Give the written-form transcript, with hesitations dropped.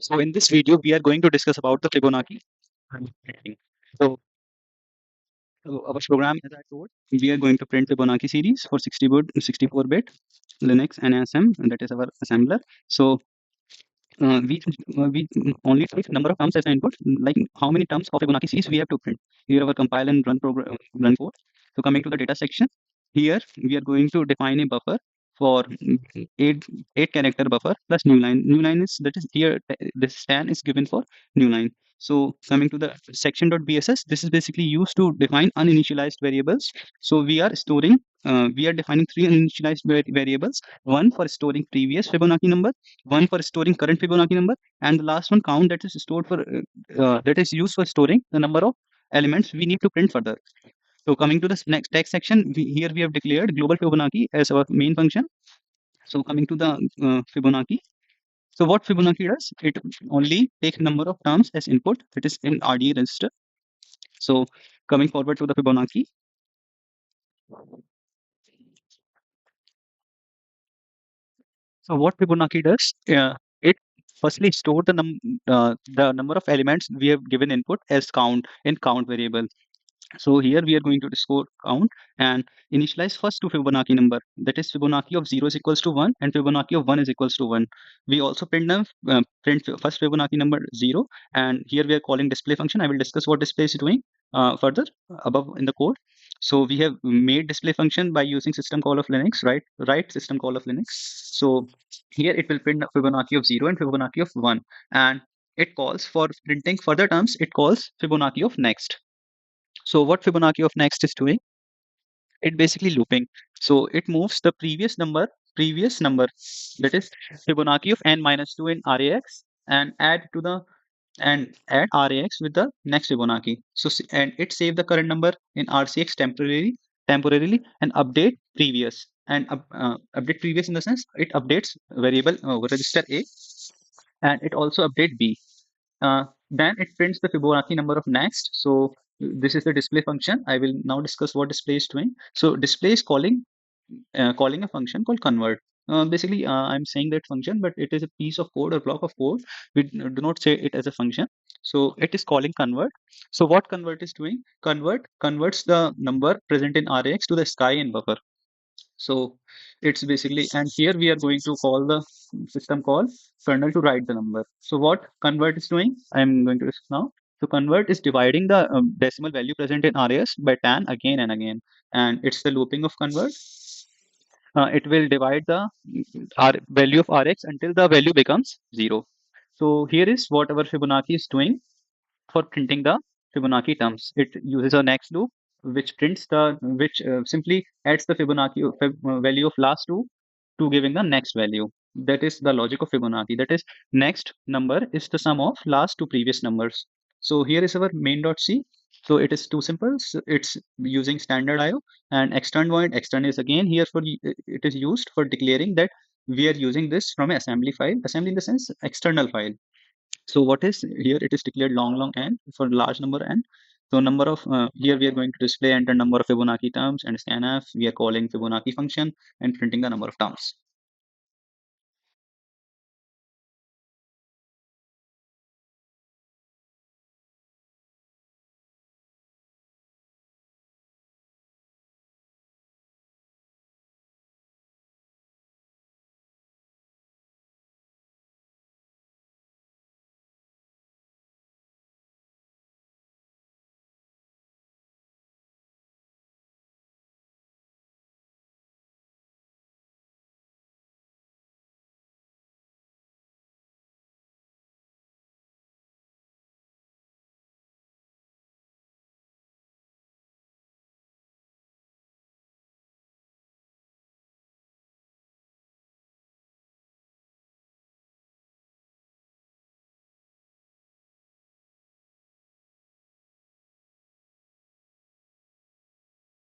So in this video, we are going to discuss about the Fibonacci printing. So our program, as I told, we are going to print Fibonacci series for 64-bit Linux and ASM, and that is our assembler. So we only take number of terms as an input, like how many terms of Fibonacci series we have to print. Here our compile and run program run code. So coming to the data section, here we are going to define a buffer for eight character buffer plus new line. New line is that is here this stan is given for new line. So coming to the section.bss, this is basically used to define uninitialized variables. So we are defining three uninitialized variables, one for storing previous Fibonacci number, one for storing current Fibonacci number, and the last one count, that is stored for that is used for storing the number of elements we need to print further. So coming to the next text section, here we have declared global Fibonacci as our main function. So coming to the Fibonacci. So what Fibonacci does, it only takes number of terms as input, that is in RDA register. So coming forward to the Fibonacci. So what Fibonacci does, it firstly store the number of elements we have given input as count in count variable. So here we are going to score count and initialize first to Fibonacci number. That is Fibonacci of 0 is equals to 1 and Fibonacci of 1 is equals to 1. We also print first Fibonacci number 0, and here we are calling display function. I will discuss what display is doing further above in the code. So we have made display function by using system call of Linux, right? Right, system call of Linux. So here it will print Fibonacci of 0 and Fibonacci of 1, and it calls for printing further terms. It calls Fibonacci of next. So what Fibonacci of next is doing, it basically looping. So it moves the previous number, that is Fibonacci of n minus 2 in RAX, and add RAX with the next Fibonacci. So and it save the current number in RCX temporarily and update previous. And update previous in the sense it updates variable register A, and it also update B. Then it prints the Fibonacci number of next. So this is the display function. I will now discuss what display is doing. So display is calling a function called convert. I'm saying that function, but it is a piece of code or block of code. We do not say it as a function. So it is calling convert. So what convert is doing? Convert converts the number present in RAX to the sky in buffer. So it's basically, and here we are going to call the system call kernel to write the number. So what convert is doing, I'm going to discuss now. So convert is dividing the decimal value present in RAS by 10 again and again, and it's the looping of convert. It will divide the value of Rx until the value becomes 0. So here is what our Fibonacci is doing for printing the Fibonacci terms. It uses a next loop which simply adds the Fibonacci value of last two to giving the next value. That is the logic of Fibonacci. That is, next number is the sum of last two previous numbers. So here is our main.c. So it is too simple. So it's using standard IO, and extern void. Extern is again here for it is used for declaring that we are using this from an assembly file. Assembly in the sense external file. So what is here? It is declared long n for large number n. So number of here we are going to display enter number of Fibonacci terms, and scanf we are calling Fibonacci function and printing the number of terms.